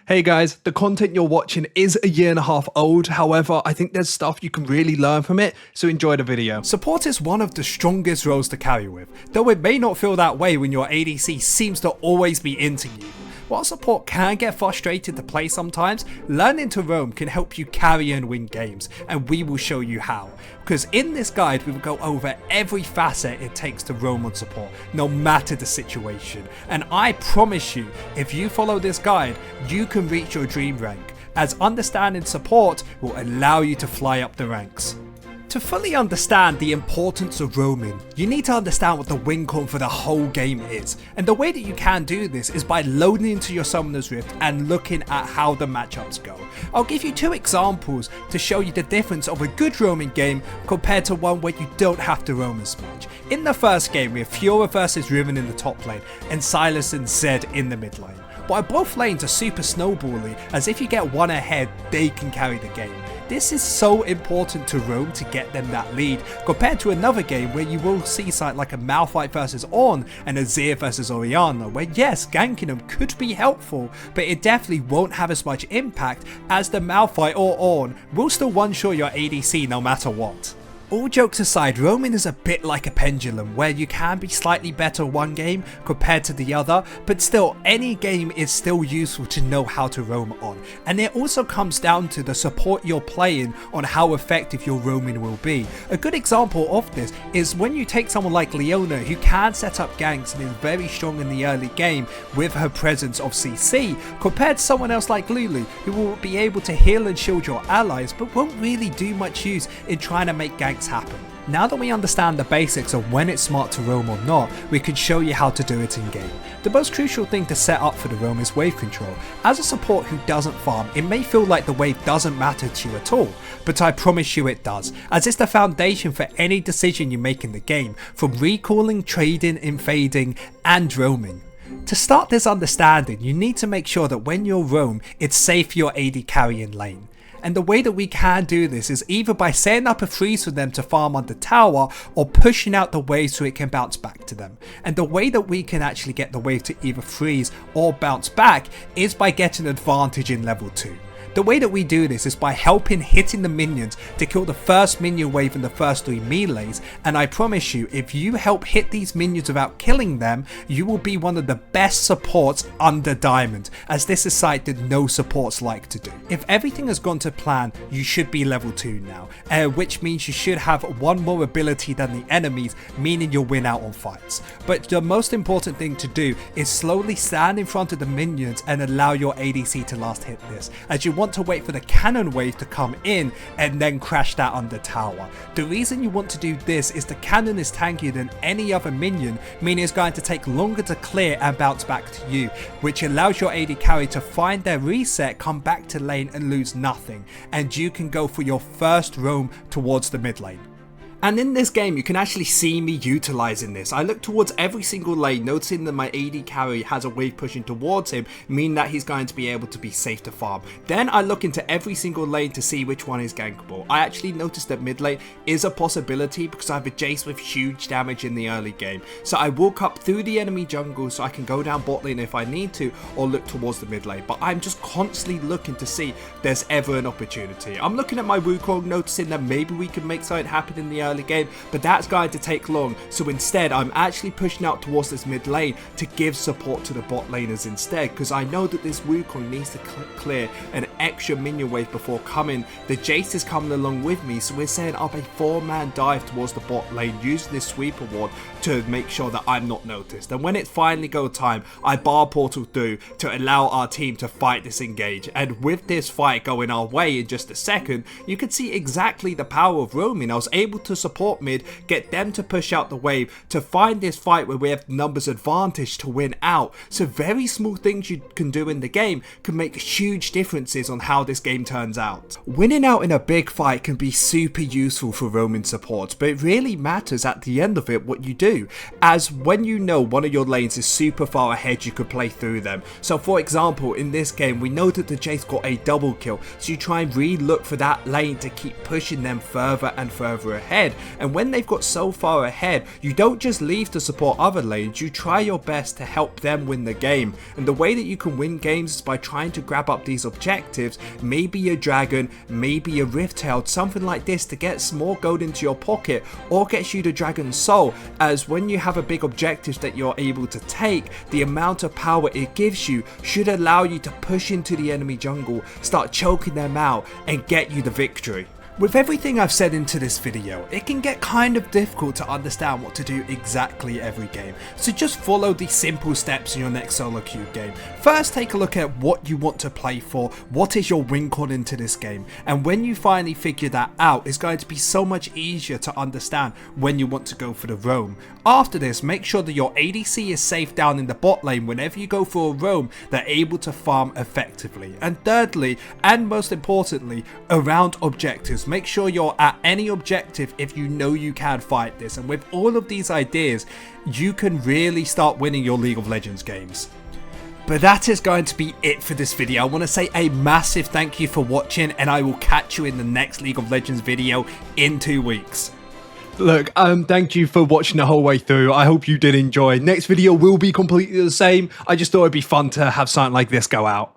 Hey guys, the content you're watching is a year and a half old, however, I think there's stuff you can really learn from it, so enjoy the video. Support is one of the strongest roles to carry with, though it may not feel that way when your ADC seems to always be inting you. While support can get frustrated to play sometimes, learning to roam can help you carry and win games, and we will show you how. Because in this guide we will go over every facet it takes to roam on support, no matter the situation. And I promise you, if you follow this guide, you can reach your dream rank, as understanding support will allow you to fly up the ranks. To fully understand the importance of roaming, you need to understand what the win con for the whole game is, and the way that you can do this is by loading into your Summoner's Rift and looking at how the matchups go. I'll give you two examples to show you the difference of a good roaming game compared to one where you don't have to roam as much. In the first game we have Fiora versus Riven in the top lane and Sylas and Zed in the mid lane. While both lanes are super snowbally, as if you get one ahead they can carry the game. This is so important to roam to get them that lead, compared to another game where you will see something like a Malphite versus Ornn and a Azir versus Orianna, where yes, ganking them could be helpful, but it definitely won't have as much impact as the Malphite or Ornn will still one-shot your ADC no matter what. All jokes aside, roaming is a bit like a pendulum where you can be slightly better one game compared to the other, but still any game is still useful to know how to roam on. And it also comes down to the support you're playing on how effective your roaming will be. A good example of this is when you take someone like Leona, who can set up ganks and is very strong in the early game with her presence of CC, compared to someone else like Lulu, who will be able to heal and shield your allies but won't really do much use in trying to make ganks happen. Now that we understand the basics of when it's smart to roam or not, we can show you how to do it in game. The most crucial thing to set up for the roam is wave control. As a support who doesn't farm, it may feel like the wave doesn't matter to you at all, but I promise you it does, as it's the foundation for any decision you make in the game, from recalling, trading, invading, and roaming. To start this understanding, you need to make sure that when you roam, it's safe for your AD carry in lane. And the way that we can do this is either by setting up a freeze for them to farm under tower or pushing out the wave so it can bounce back to them. And the way that we can actually get the wave to either freeze or bounce back is by getting advantage in level 2. The way that we do this is by helping hitting the minions to kill the first minion wave in the first 3 melees, and I promise you, if you help hit these minions without killing them, you will be one of the best supports under Diamond, as this is something that no supports like to do. If everything has gone to plan, you should be level 2 now, which means you should have one more ability than the enemies, meaning you'll win out on fights. But the most important thing to do is slowly stand in front of the minions and allow your ADC to last hit this, as you want to wait for the cannon wave to come in and then crash that under tower. The reason you want to do this is the cannon is tankier than any other minion, meaning it's going to take longer to clear and bounce back to you, which allows your AD carry to find their reset, come back to lane and lose nothing, and you can go for your first roam towards the mid lane. And in this game you can actually see me utilising this. I look towards every single lane, noticing that my AD carry has a wave pushing towards him, meaning that he's going to be able to be safe to farm. Then I look into every single lane to see which one is gankable. I actually noticed that mid lane is a possibility because I have a Jace with huge damage in the early game. So I walk up through the enemy jungle so I can go down bot lane if I need to, or look towards the mid lane. But I'm just constantly looking to see if there's ever an opportunity. I'm looking at my Wukong, noticing that maybe we can make something happen in the early game, but that's going to take long, so instead I'm actually pushing out towards this mid lane to give support to the bot laners instead, because I know that this Wukong needs to clear an extra minion wave before coming. The Jace is coming along with me, so we're setting up a 4-man dive towards the bot lane using this sweeper ward to make sure that I'm not noticed. And when it finally go time, I bar portal through to allow our team to fight this engage. And with this fight going our way in just a second, you can see exactly the power of roaming. I was able to support mid, get them to push out the wave to find this fight where we have numbers advantage to win out. So very small things you can do in the game can make huge differences on how this game turns out. Winning out in a big fight can be super useful for roaming support, but it really matters at the end of it what you do, as when you know one of your lanes is super far ahead you could play through them. So for example, in this game we know that the Jace got a double kill, so you try and re-look for that lane to keep pushing them further and further ahead. ahead, and when they've got so far ahead, you don't just leave to support other lanes, you try your best to help them win the game. And the way that you can win games is by trying to grab up these objectives, maybe a dragon, maybe a rift tail, something like this, to get some more gold into your pocket, or gets you the dragon soul, as when you have a big objective that you're able to take, the amount of power it gives you should allow you to push into the enemy jungle, start choking them out, and get you the victory. With everything I've said into this video, it can get kind of difficult to understand what to do exactly every game, so just follow these simple steps in your next solo queue game. First, take a look at what you want to play for, what is your win con into this game, and when you finally figure that out, it's going to be so much easier to understand when you want to go for the roam. After this, make sure that your ADC is safe down in the bot lane whenever you go for a roam, they're able to farm effectively. And thirdly, and most importantly, around objectives. Make sure you're at any objective if you know you can fight this, and with all of these ideas you can really start winning your League of Legends games. But that is going to be it for this video. I want to say a massive thank you for watching, and I will catch you in the next League of Legends video in 2 weeks. Look, thank you for watching the whole way through. I hope you did enjoy. Next video will be completely the same. I just thought it'd be fun to have something like this go out.